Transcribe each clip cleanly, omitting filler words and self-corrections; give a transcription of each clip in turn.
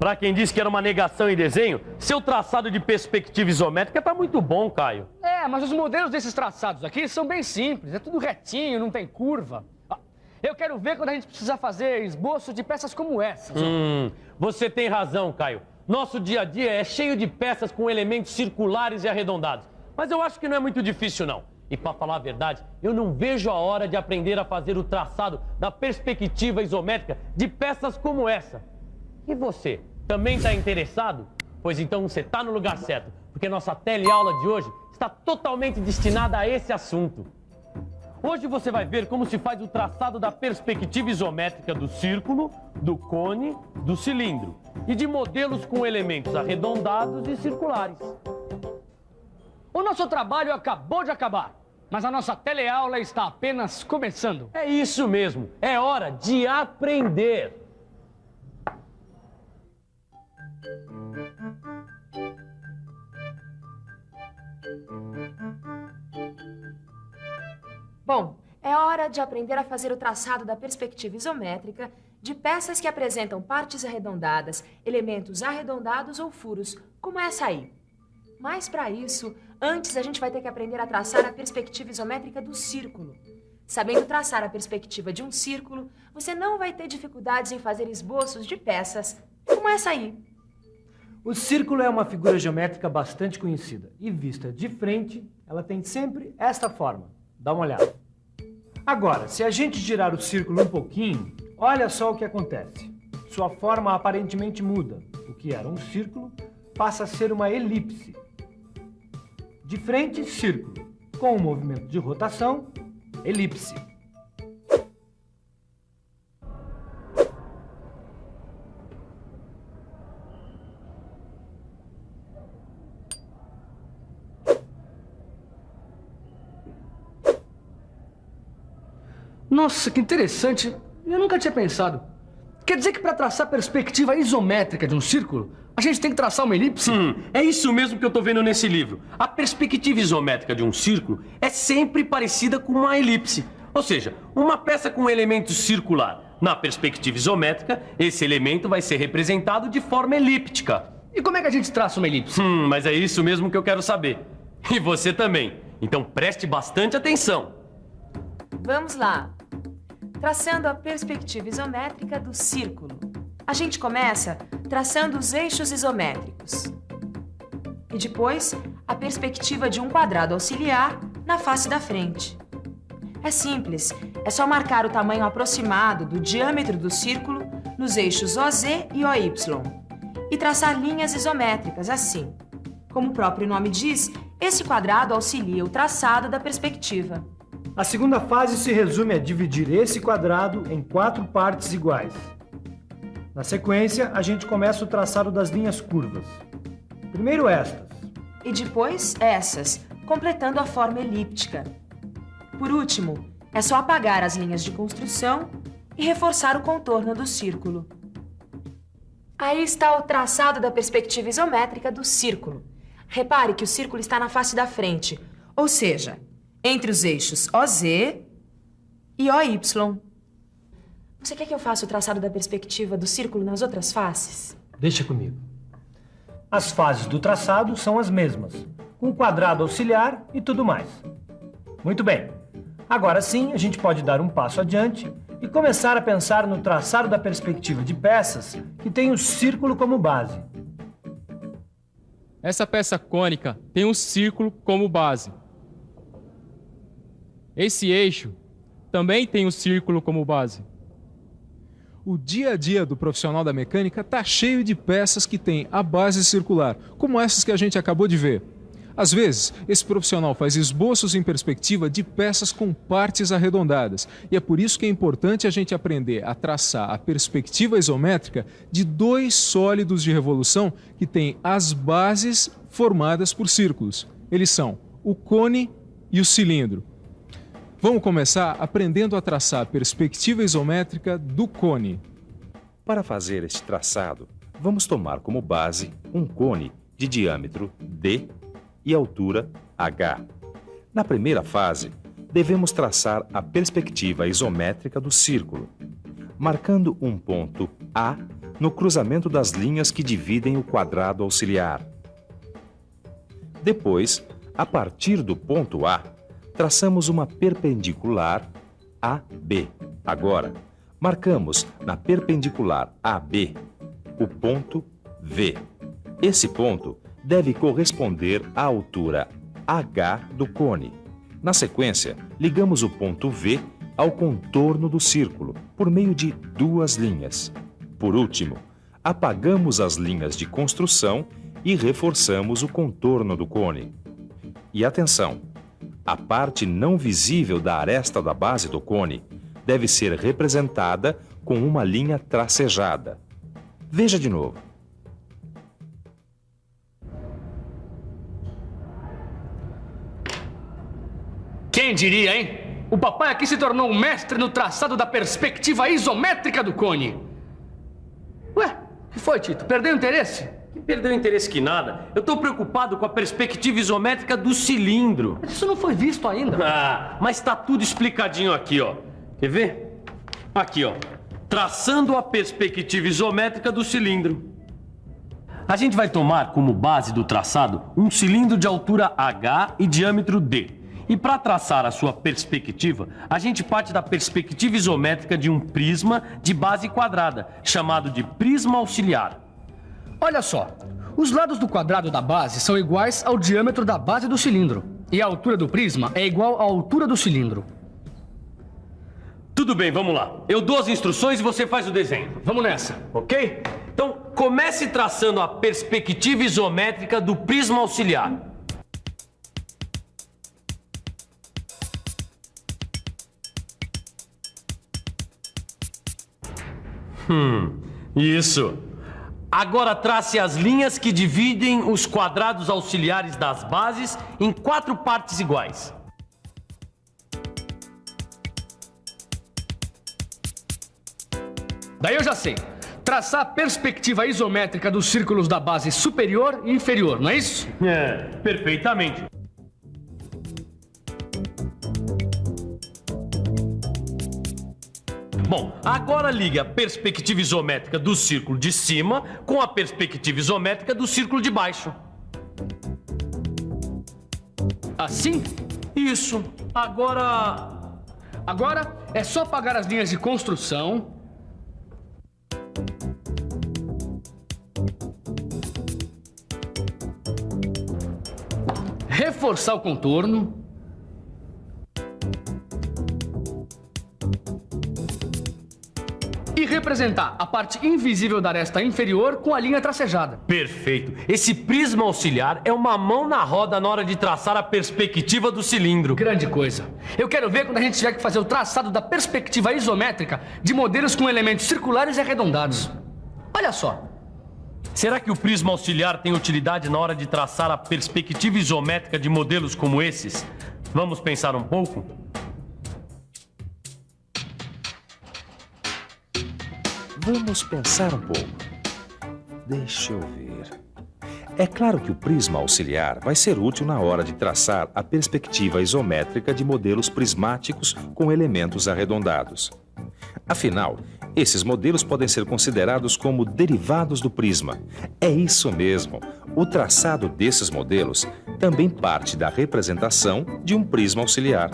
Pra quem disse que era uma negação em desenho, seu traçado de perspectiva isométrica tá muito bom, Caio. É, mas os modelos desses traçados aqui são bem simples, é tudo retinho, não tem curva. Eu quero ver quando a gente precisa fazer esboço de peças como essas. Você tem razão, Caio. Nosso dia a dia é cheio de peças com elementos circulares e arredondados. Mas eu acho que não é muito difícil, não. E para falar a verdade, eu não vejo a hora de aprender a fazer o traçado da perspectiva isométrica de peças como essa. E você, também está interessado? Pois então você está no lugar certo, porque nossa teleaula de hoje está totalmente destinada a esse assunto. Hoje você vai ver como se faz o traçado da perspectiva isométrica do círculo, do cone, do cilindro e de modelos com elementos arredondados e circulares. O nosso trabalho acabou de acabar, mas a nossa teleaula está apenas começando. É isso mesmo, é hora de aprender. Bom, é hora de aprender a fazer o traçado da perspectiva isométrica de peças que apresentam partes arredondadas, elementos arredondados ou furos, como essa aí. Mas para isso, antes a gente vai ter que aprender a traçar a perspectiva isométrica do círculo. Sabendo traçar a perspectiva de um círculo, você não vai ter dificuldades em fazer esboços de peças como essa aí. O círculo é uma figura geométrica bastante conhecida e vista de frente, ela tem sempre esta forma. Dá uma olhada. Agora, se a gente girar o círculo um pouquinho, olha só o que acontece. Sua forma aparentemente muda. O que era um círculo passa a ser uma elipse. De frente, círculo. Com o movimento de rotação, elipse. Nossa, que interessante. Eu nunca tinha pensado. Quer dizer que para traçar a perspectiva isométrica de um círculo, a gente tem que traçar uma elipse? É isso mesmo que eu tô vendo nesse livro. A perspectiva isométrica de um círculo é sempre parecida com uma elipse. Ou seja, uma peça com um elemento circular. Na perspectiva isométrica, esse elemento vai ser representado de forma elíptica. E como é que a gente traça uma elipse? Mas é isso mesmo que eu quero saber. E você também. Então preste bastante atenção. Vamos lá. Traçando a perspectiva isométrica do círculo. A gente começa traçando os eixos isométricos. E depois, a perspectiva de um quadrado auxiliar na face da frente. É simples, é só marcar o tamanho aproximado do diâmetro do círculo nos eixos OZ e OY. E traçar linhas isométricas assim. Como o próprio nome diz, esse quadrado auxilia o traçado da perspectiva. A segunda fase se resume a dividir esse quadrado em 4 partes iguais. Na sequência, a gente começa o traçado das linhas curvas. Primeiro estas. E depois essas, completando a forma elíptica. Por último, é só apagar as linhas de construção e reforçar o contorno do círculo. Aí está o traçado da perspectiva isométrica do círculo. Repare que o círculo está na face da frente, ou seja, entre os eixos OZ e OY. Você quer que eu faça o traçado da perspectiva do círculo nas outras faces? Deixa comigo. As fases do traçado são as mesmas, com quadrado auxiliar e tudo mais. Muito bem. Agora sim, a gente pode dar um passo adiante e começar a pensar no traçado da perspectiva de peças que tem o círculo como base. Essa peça cônica tem um círculo como base. Esse eixo também tem um círculo como base. O dia a dia do profissional da mecânica está cheio de peças que têm a base circular, como essas que a gente acabou de ver. Às vezes, esse profissional faz esboços em perspectiva de peças com partes arredondadas, e é por isso que é importante a gente aprender a traçar a perspectiva isométrica de 2 sólidos de revolução que têm as bases formadas por círculos. Eles são o cone e o cilindro. Vamos começar aprendendo a traçar a perspectiva isométrica do cone. Para fazer este traçado, vamos tomar como base um cone de diâmetro D e altura H. Na primeira fase, devemos traçar a perspectiva isométrica do círculo, marcando um ponto A no cruzamento das linhas que dividem o quadrado auxiliar. Depois, a partir do ponto A, traçamos uma perpendicular AB. Agora, marcamos na perpendicular AB o ponto V. Esse ponto deve corresponder à altura H do cone. Na sequência, ligamos o ponto V ao contorno do círculo por meio de duas linhas. Por último, apagamos as linhas de construção e reforçamos o contorno do cone. E atenção! A parte não visível da aresta da base do cone deve ser representada com uma linha tracejada. Veja de novo. Quem diria, hein? O papai aqui se tornou um mestre no traçado da perspectiva isométrica do cone. Ué, o que foi, Tito? Perdeu o interesse? Que perdeu interesse que nada. Eu tô preocupado com a perspectiva isométrica do cilindro. Mas isso não foi visto ainda. Ah, mas tá tudo explicadinho aqui, ó. Quer ver? Aqui, ó. Traçando a perspectiva isométrica do cilindro. A gente vai tomar como base do traçado um cilindro de altura H e diâmetro D. E para traçar a sua perspectiva, a gente parte da perspectiva isométrica de um prisma de base quadrada, chamado de prisma auxiliar. Olha só, os lados do quadrado da base são iguais ao diâmetro da base do cilindro. E a altura do prisma é igual à altura do cilindro. Tudo bem, vamos lá. Eu dou as instruções e você faz o desenho. Vamos nessa. Ok? Então, comece traçando a perspectiva isométrica do prisma auxiliar. Isso. Agora trace as linhas que dividem os quadrados auxiliares das bases em 4 partes iguais. Daí eu já sei. Traçar a perspectiva isométrica dos círculos da base superior e inferior, não é isso? É, perfeitamente. Bom, agora ligue a perspectiva isométrica do círculo de cima com a perspectiva isométrica do círculo de baixo. Assim? Isso. Agora é só apagar as linhas de construção. Reforçar o contorno. E representar a parte invisível da aresta inferior com a linha tracejada. Perfeito. Esse prisma auxiliar é uma mão na roda na hora de traçar a perspectiva do cilindro. Grande coisa. Eu quero ver quando a gente tiver que fazer o traçado da perspectiva isométrica de modelos com elementos circulares e arredondados. Olha só. Será que o prisma auxiliar tem utilidade na hora de traçar a perspectiva isométrica de modelos como esses? Vamos pensar um pouco? Vamos pensar um pouco. Deixa eu ver. É claro que o prisma auxiliar vai ser útil na hora de traçar a perspectiva isométrica de modelos prismáticos com elementos arredondados. Afinal, esses modelos podem ser considerados como derivados do prisma. É isso mesmo. O traçado desses modelos também parte da representação de um prisma auxiliar.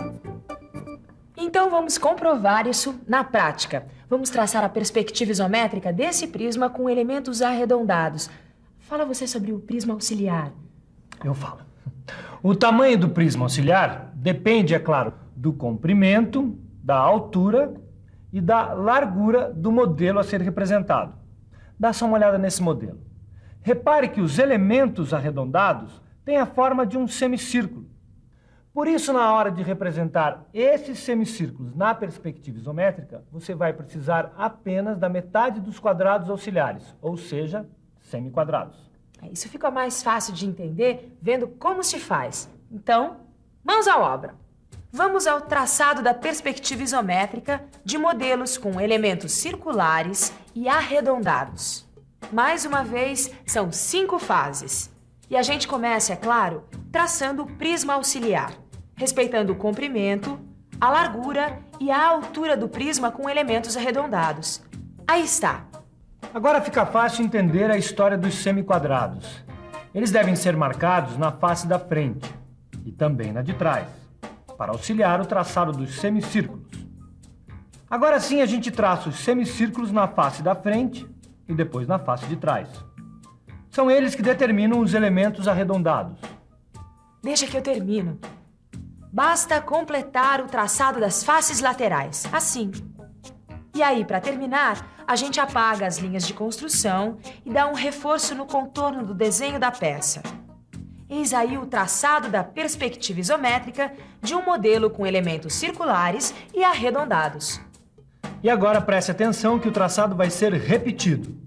Então vamos comprovar isso na prática. Vamos traçar a perspectiva isométrica desse prisma com elementos arredondados. Fala você sobre o prisma auxiliar. Eu falo. O tamanho do prisma auxiliar depende, é claro, do comprimento, da altura e da largura do modelo a ser representado. Dá só uma olhada nesse modelo. Repare que os elementos arredondados têm a forma de um semicírculo. Por isso, na hora de representar esses semicírculos na perspectiva isométrica, você vai precisar apenas da metade dos quadrados auxiliares, ou seja, semiquadrados. Isso fica mais fácil de entender vendo como se faz. Então, mãos à obra. Vamos ao traçado da perspectiva isométrica de modelos com elementos circulares e arredondados. Mais uma vez, são 5 fases. E a gente começa, é claro, traçando o prisma auxiliar, respeitando o comprimento, a largura e a altura do prisma com elementos arredondados. Aí está. Agora fica fácil entender a história dos semiquadrados. Eles devem ser marcados na face da frente e também na de trás, para auxiliar o traçado dos semicírculos. Agora sim a gente traça os semicírculos na face da frente e depois na face de trás. São eles que determinam os elementos arredondados. Deixa que eu termino. Basta completar o traçado das faces laterais, assim. E aí, para terminar, a gente apaga as linhas de construção e dá um reforço no contorno do desenho da peça. Eis aí o traçado da perspectiva isométrica de um modelo com elementos circulares e arredondados. E agora preste atenção que o traçado vai ser repetido.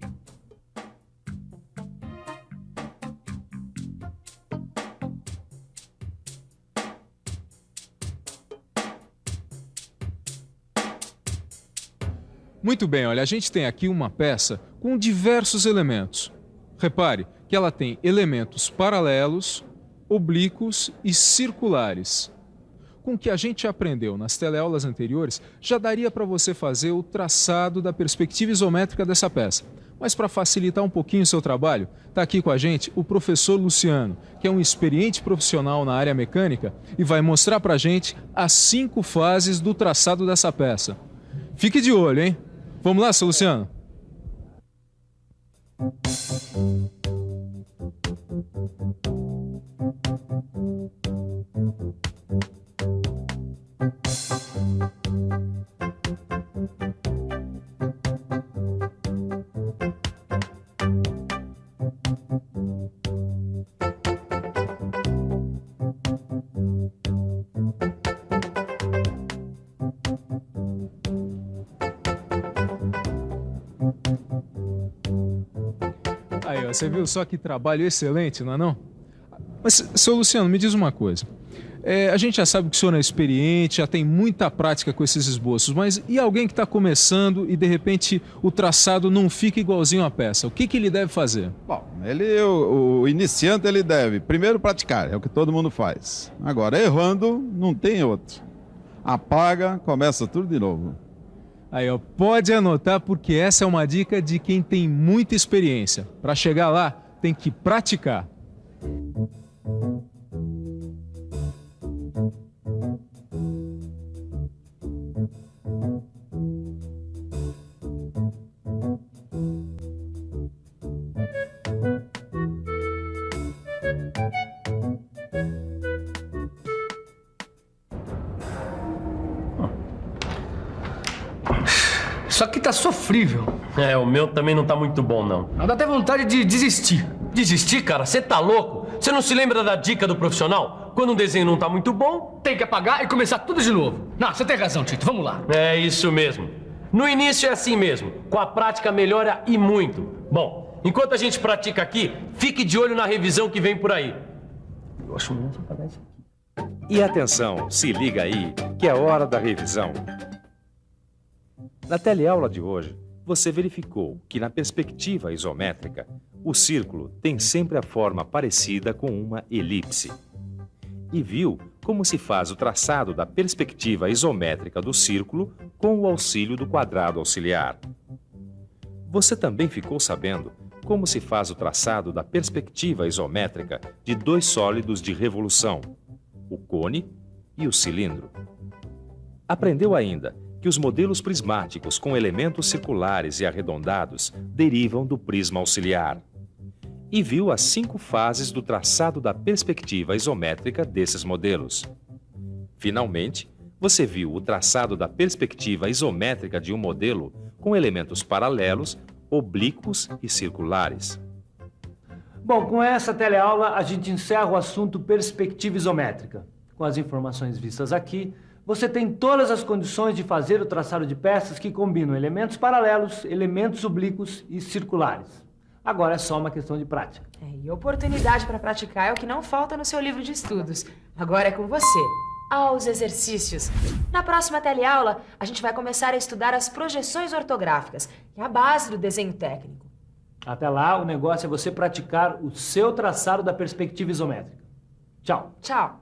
Muito bem, olha, a gente tem aqui uma peça com diversos elementos. Repare que ela tem elementos paralelos, oblíquos e circulares. Com o que a gente aprendeu nas teleaulas anteriores, já daria para você fazer o traçado da perspectiva isométrica dessa peça. Mas para facilitar um pouquinho o seu trabalho, está aqui com a gente o professor Luciano, que é um experiente profissional na área mecânica e vai mostrar para a gente as 5 fases do traçado dessa peça. Fique de olho, hein? Vamos lá, seu Luciano? Aí, ó, você viu só que trabalho excelente, não é não? Mas, seu Luciano, me diz uma coisa. A gente já sabe que o senhor é experiente, já tem muita prática com esses esboços, mas e alguém que está começando e, de repente, o traçado não fica igualzinho à peça? O que ele deve fazer? Bom, o iniciante, ele deve primeiro praticar, é o que todo mundo faz. Agora, errando, não tem outro. Apaga, começa tudo de novo. Aí, ó, pode anotar porque essa é uma dica de quem tem muita experiência. Para chegar lá, tem que praticar. Isso aqui tá sofrível. O meu também não tá muito bom, não. Dá até vontade de desistir. Desistir, cara? Você tá louco? Você não se lembra da dica do profissional? Quando um desenho não tá muito bom... Tem que apagar e começar tudo de novo. Não, você tem razão, Tito. Vamos lá. É isso mesmo. No início é assim mesmo. Com a prática melhora e muito. Bom, enquanto a gente pratica aqui, fique de olho na revisão que vem por aí. Eu acho melhor você apagar isso aqui. E atenção, se liga aí, que é hora da revisão. Na teleaula de hoje, você verificou que na perspectiva isométrica, o círculo tem sempre a forma parecida com uma elipse. E viu como se faz o traçado da perspectiva isométrica do círculo com o auxílio do quadrado auxiliar. Você também ficou sabendo como se faz o traçado da perspectiva isométrica de 2 sólidos de revolução, o cone e o cilindro. Aprendeu ainda que os modelos prismáticos com elementos circulares e arredondados derivam do prisma auxiliar. E viu as 5 fases do traçado da perspectiva isométrica desses modelos. Finalmente, você viu o traçado da perspectiva isométrica de um modelo com elementos paralelos, oblíquos e circulares. Bom, com essa teleaula a gente encerra o assunto perspectiva isométrica. Com as informações vistas aqui, você tem todas as condições de fazer o traçado de peças que combinam elementos paralelos, elementos oblíquos e circulares. Agora é só uma questão de prática. E oportunidade para praticar é o que não falta no seu livro de estudos. Agora é com você. Aos exercícios. Na próxima teleaula, a gente vai começar a estudar as projeções ortográficas, que é a base do desenho técnico. Até lá, o negócio é você praticar o seu traçado da perspectiva isométrica. Tchau. Tchau.